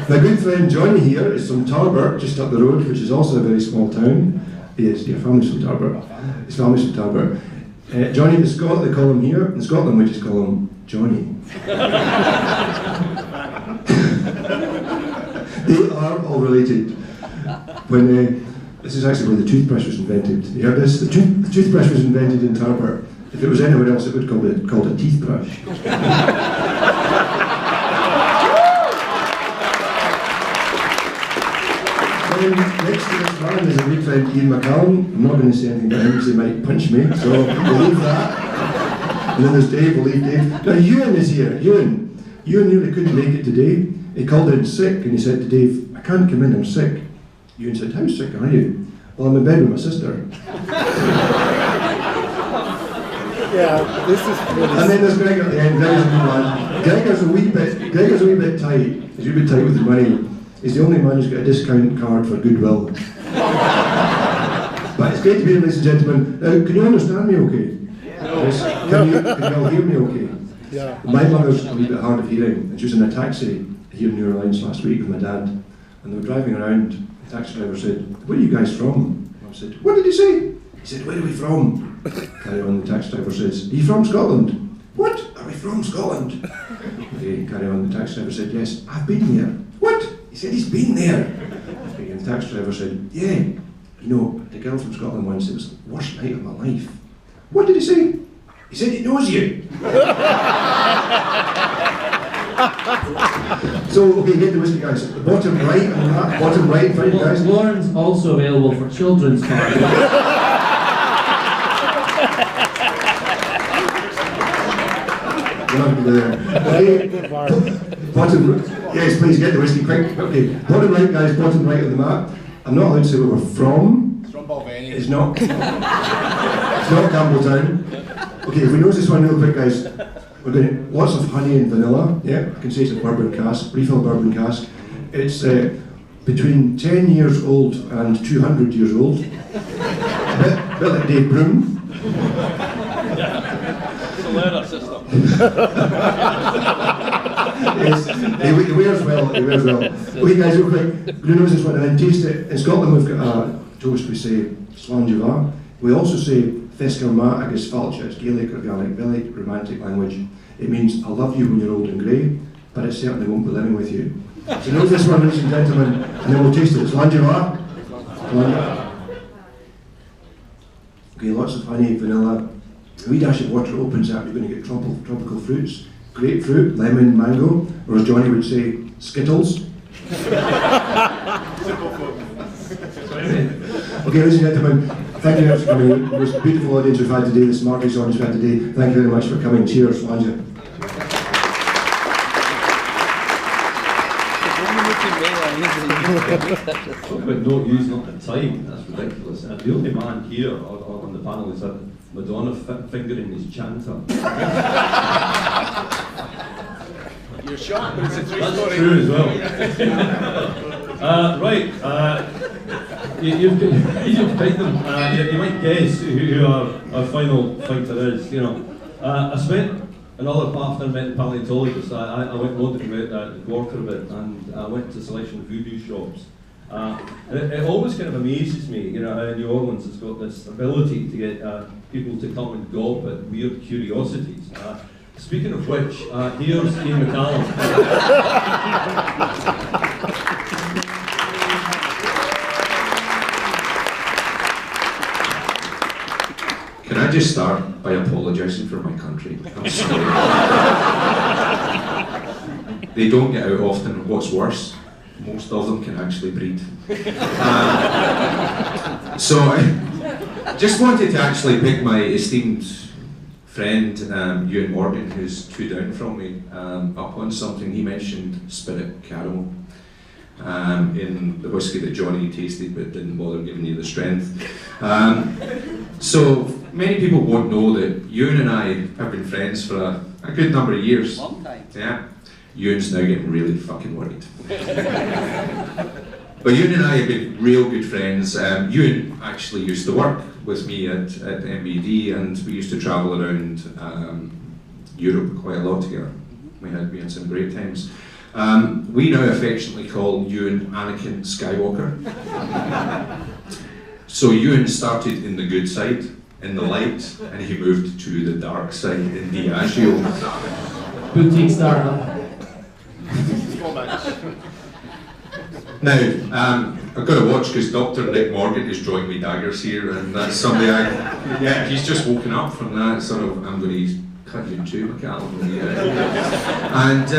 [SPEAKER 12] My good friend Johnny here is from Tarbert, just up the road, which is also a very small town. Yes, your family's from Tarbert. His family's from Tarbert. Johnny, in Scotland, they call him here. In Scotland, we just call him Johnny. They are all related. When this is actually when the toothbrush was invented. You heard this? The toothbrush was invented in Tarbert. If it was anywhere else, it would be called a teeth brush. Next to this man is a good friend, Ian McCallum. I'm not going to say anything about him because he might punch me, so we'll leave that. And then there's Dave, we'll leave Dave. Now Ewan is here. Ewan nearly couldn't make it today. He called in sick and he said to Dave, "I can't come in, I'm sick." Ewan said, "How sick are you?" "Well, I'm in bed with my sister."
[SPEAKER 13] Yeah, this is really.
[SPEAKER 12] And then there's Greg at the end. Greg's a good man. Gregor's a wee bit tight. He's a wee bit tight with the money. He's the only man who's got a discount card for Goodwill. But it's great to be here, ladies and gentlemen. Now, can you understand me okay? Yes. Can you all hear me okay?
[SPEAKER 13] Yeah.
[SPEAKER 12] My mother's a wee bit hard of hearing, and she was in a taxi here in New Orleans last week with my dad, and they were driving around. The taxi driver said, "Where are you guys from?" I said, "What did he say?" He said, "Where are we from?" Carry on, the taxi driver says, "Are you from Scotland?" "What? Are we from Scotland?" Okay, carry on, the taxi driver said, "Yes, I've been here." "What?" He said, "He's been there." Okay, and the taxi driver said, "Yeah, you know, the girl from Scotland once, it was the worst night of my life." "What did he say?" "He said he knows you." So, okay, get the whiskey guys. The bottom right on that, bottom right in front of you guys.
[SPEAKER 5] Lauren's also available for children's parties.
[SPEAKER 12] Bottom, yes, please get the whiskey quick. Okay, bottom right, guys, bottom right on the map. I'm not allowed to say where we're from.
[SPEAKER 2] It's from Balvenie.
[SPEAKER 12] It's not. It's not Campbelltown. Okay, if we notice this one real quick, guys, we're going lots of honey and vanilla. Yeah, I can say it's a bourbon cask, refill bourbon cask. It's between 10 years old and 200 years old. A bit like Dave Broom.
[SPEAKER 1] It's a leather system.
[SPEAKER 12] Yes, he wears well, he wears well. Okay guys, real quick, we're going to nose this one and then taste it. In Scotland we've got a toast, we say Slanjava. We also say Fescarma agus Falcha. It's Gaelic or Gaelic, very romantic language. It means I love you when you're old and grey, but it certainly won't be living with you. So nose this one, ladies and gentlemen, and then we'll taste it. Slanjava. Okay, lots of honey, vanilla. A wee dash of water opens up, you're going to get tropical fruits. Grapefruit, lemon, mango, or as Johnny would say, Skittles. Okay, ladies and gentlemen, thank you very much for coming. It was a beautiful audience we've had today, this marvelous audience we've had today. Thank you very much for coming. Cheers, Lanja.
[SPEAKER 1] But not using up the time, that's ridiculous. And the only man here on the panel is that Madonna fingering his chanter.
[SPEAKER 2] You're shocked, but it's a true
[SPEAKER 1] That's
[SPEAKER 2] story.
[SPEAKER 1] true as well. Right, you've picked them. You might guess who our final fighter is. You know, I spent another after I met the paleontologist. I went wandering about Gorka a bit, and I went to a selection of voodoo shops. And it always kind of amazes me, you know, how New Orleans has got this ability to get people to come and gawp at weird curiosities. Speaking of which, here's Ian McCallum.
[SPEAKER 9] Can I just start by apologising for my country? I'm sorry. They don't get out often. What's worse, most of them can actually breed. So I just wanted to actually pick my esteemed friend, Ewan Morgan, who's two down from me, up on something. He mentioned spirit caramel in the whiskey that Johnny tasted but didn't bother giving you the strength. So many people won't know that Ewan and I have been friends for a good number of years.
[SPEAKER 3] Long time.
[SPEAKER 9] Yeah. Ewan's now getting really fucking worried. But Ewan and I have been real good friends. Ewan actually used to work with me at MBD, and we used to travel around Europe quite a lot together. We had some great times. We now affectionately call Ewan Anakin Skywalker. So Ewan started in the good side, in the light, and he moved to the dark side in Diageo.
[SPEAKER 5] Boutique startup.
[SPEAKER 9] Now, I've got to watch because Dr. Nick Morgan is drawing me daggers here, and that's somebody yeah, he's just woken up from that sort of, I'm going to cut you in two, McCallum. And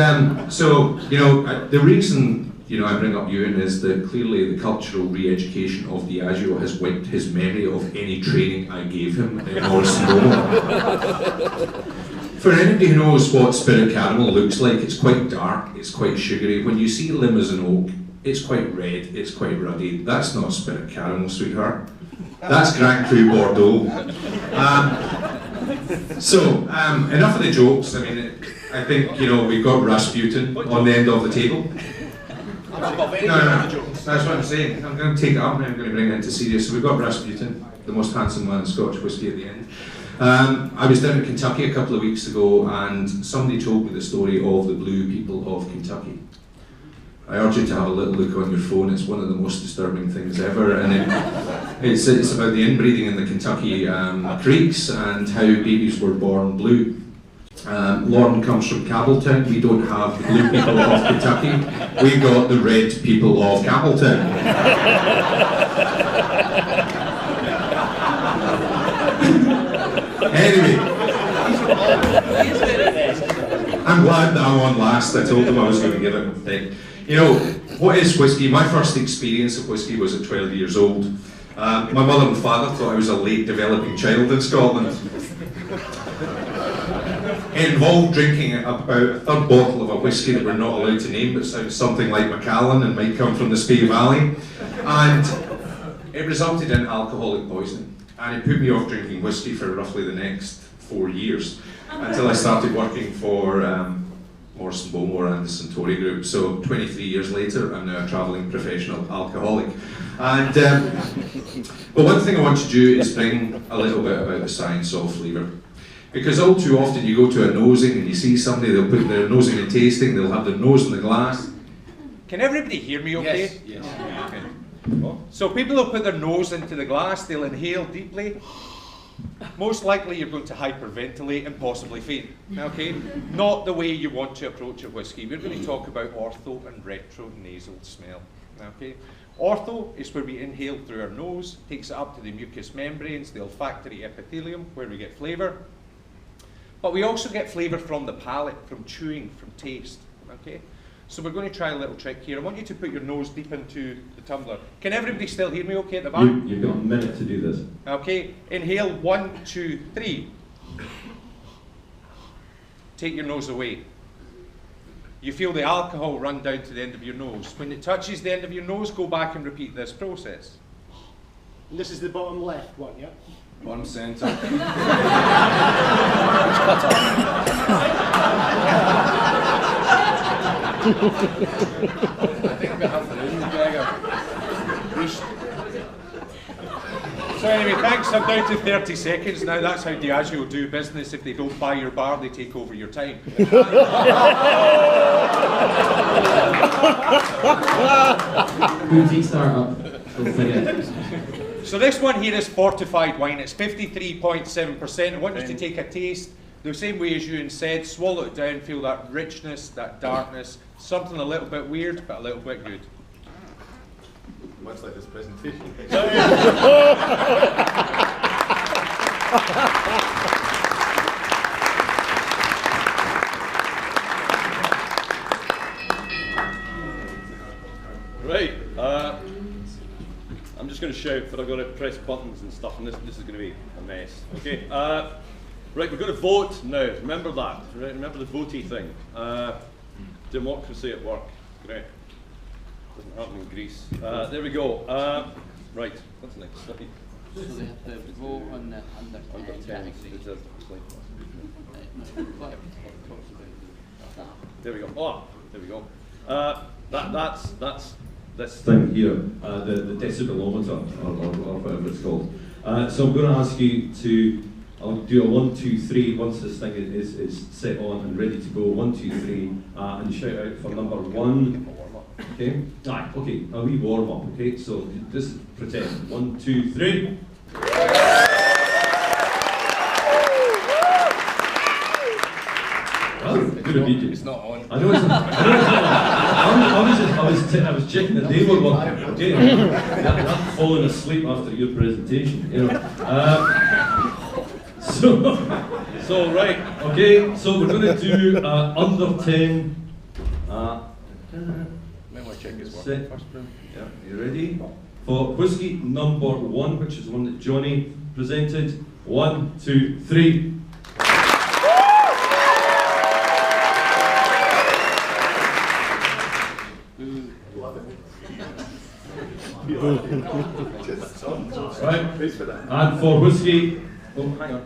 [SPEAKER 9] so, you know, the reason, you know, I bring up Ewan is that clearly the cultural re-education of Diageo has wiped his memory of any training I gave him in Morrison Bowman. For anybody who knows what spirit caramel looks like, it's quite dark, it's quite sugary. When you see Limousin Oak, it's quite red, it's quite ruddy. That's not spirit caramel, sweetheart. That's Grand Cru Bordeaux. Enough of the jokes. I mean, I think, you know, we've got Rasputin on the end of the table. No, that's what I'm saying. I'm going to take it up and I'm going to bring it into serious. So we've got Rasputin, the most handsome man in Scotch whisky at the end. I was down in Kentucky a couple of weeks ago, and somebody told me the story of the blue people of Kentucky. I urge you to have a little look on your phone. It's one of the most disturbing things ever, and it's about the inbreeding in the Kentucky creeks and how babies were born blue. Lauren comes from Campbelltown. We don't have the blue people of Kentucky. We got the red people of Campbelltown. Anyway, I'm glad that I'm on last. I told them I was going to give it a thing. You know, what is whiskey? My first experience of whiskey was at 12 years old. My mother and father thought I was a late developing child in Scotland. It involved drinking about a third bottle of a whiskey that we're not allowed to name, but sounds something like Macallan and might come from the Spey Valley. And it resulted in alcoholic poisoning. And it put me off drinking whiskey for roughly the next 4 years, until I started working for Morrison Bowmore and the Centauri Group. So 23 years later, I'm now a travelling professional alcoholic. And but one thing I want to do is bring a little bit about the science of flavour. Because all too often you go to a nosing and you see somebody, they'll put their nosing and tasting, they'll have their nose in the glass.
[SPEAKER 14] Can everybody hear me okay?
[SPEAKER 9] Yes.
[SPEAKER 14] Okay. So people will put their nose into the glass, they'll inhale deeply. Most likely you're going to hyperventilate and possibly faint, okay? Not the way you want to approach a whiskey. We're going to talk about ortho and retronasal smell, okay? Ortho is where we inhale through our nose, takes it up to the mucous membranes, the olfactory epithelium, where we get flavour. But we also get flavour from the palate, from chewing, from taste, okay? So we're going to try a little trick here. I want you to put your nose deep into the tumbler. Can everybody still hear me okay at the back?
[SPEAKER 1] You've got a minute to do this.
[SPEAKER 14] Okay, inhale 1, 2, 3. Take your nose away. You feel the alcohol run down to the end of your nose. When it touches the end of your nose, go back and repeat this process.
[SPEAKER 11] And this is the bottom left one, yeah?
[SPEAKER 2] Bottom centre.
[SPEAKER 14] I think we have the room, Gregor. So anyway, thanks. I'm down to 30 seconds now. That's how Diageo do business. If they don't buy your bar, they take over your time.
[SPEAKER 5] Boutique startup. Don't forget.
[SPEAKER 14] So this one here is fortified wine. It's 53.7%. I want you to take a taste. The same way as Ewan said, swallow it down, feel that richness, that darkness, something a little bit weird, but a little bit good.
[SPEAKER 6] Much like this presentation.
[SPEAKER 1] Right, I'm just going to shout, but I've got to press buttons and stuff, and this is going to be a mess. Okay, right, we're going to vote now. Remember that. Right? Remember the votey thing. Democracy at work. Great. Doesn't happen in Greece. There we go. Right, what's next?
[SPEAKER 15] So they have to vote on the under 10 category.
[SPEAKER 1] There we go. Oh, there we go. That's this thing here, the decibelometer, or whatever it's called. So I'm going to ask you to, I'll do a 1, 2, 3 once this thing is set on and ready to go. 1, 2, 3, and shout out for number 1. Okay. Aye. Okay. A wee warm up. Okay. So just pretend. 1, 2, 3.
[SPEAKER 2] It's not on.
[SPEAKER 1] I know it's not. I was checking that they were working. Okay, I'm falling asleep after your presentation. You know. So right. Okay. So we're going to do under 10.
[SPEAKER 2] Might want to check his work first, Broom.
[SPEAKER 1] Yeah. You ready? For whiskey number 1, which is the one that Johnny presented. 1, 2, 3. Right, and for whiskey, oh hang on,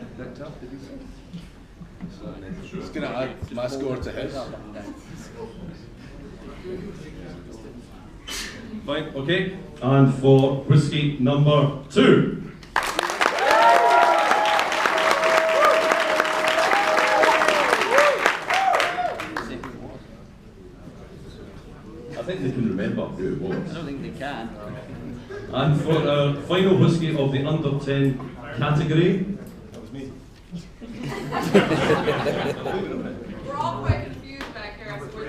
[SPEAKER 2] Just going to add my score to his.
[SPEAKER 1] Fine, okay, and for whiskey number 2. I think they can remember who it was.
[SPEAKER 15] I don't think they can.
[SPEAKER 1] And for our final whiskey of the under 10 category. That was me.
[SPEAKER 16] We're all quite confused back here as to what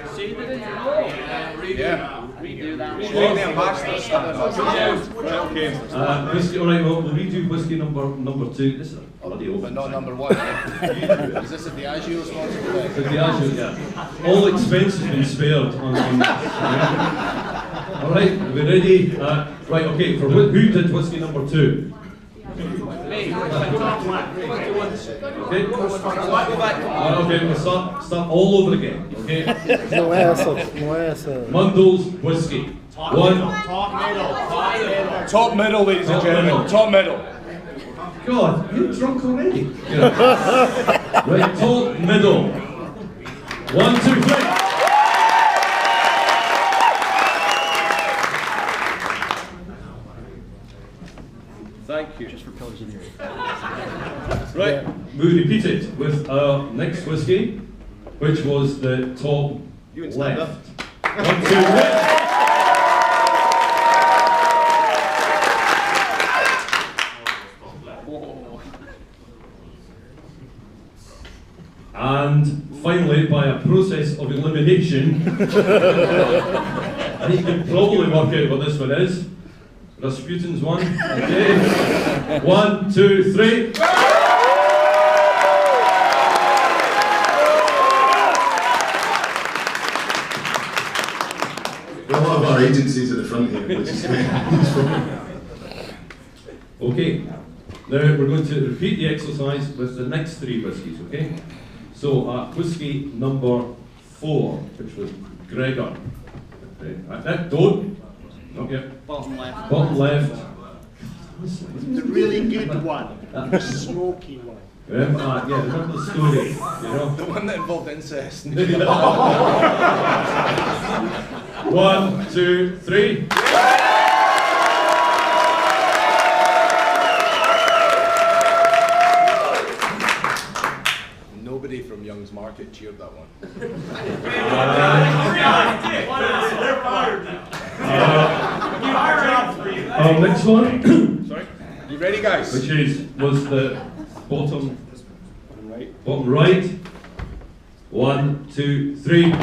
[SPEAKER 15] Redo that one.
[SPEAKER 1] Okay. Whiskey, all right, well, we'll redo whiskey number 2. This is a bloody old.
[SPEAKER 2] But not number 1. Is this a Diageo sponsored?
[SPEAKER 1] The Diageo, yeah. All expenses been spared on this. All right, are we ready? Right, okay, for who did whiskey number 2?
[SPEAKER 15] Me.
[SPEAKER 1] Okay, okay, we'll start all over again, okay?
[SPEAKER 13] Não é essa.
[SPEAKER 1] Mundell's whiskey. One.
[SPEAKER 14] Top middle, ladies and gentlemen. Top middle.
[SPEAKER 1] God, you're drunk already. Right, top middle. 1, 2, 3. Thank you. Just for pillars in here. Right, we repeat it with our next whiskey, which was the top left. 1, 2, 3. And finally, by a process of elimination, I think you can probably work out what this one is. Rasputin's one. Okay. 1, 2, 3.
[SPEAKER 6] There are a lot of our agencies at the front here, which is useful.
[SPEAKER 1] Okay. Now we're going to repeat the exercise with the next 3 whiskies, okay? So whiskey number 4, which was Gregor. Okay. Don't. Not yet.
[SPEAKER 15] Bottom left.
[SPEAKER 1] Bottom left.
[SPEAKER 11] The really good one. The smoky one.
[SPEAKER 1] Remember, remember the story, you know?
[SPEAKER 2] The one that involved incest.
[SPEAKER 1] 1, 2, 3.
[SPEAKER 2] Nobody from Young's Market cheered that one.
[SPEAKER 1] Next one.
[SPEAKER 14] Sorry. You ready, guys?
[SPEAKER 1] Which was the bottom right. Bottom right. 1, 2, 3.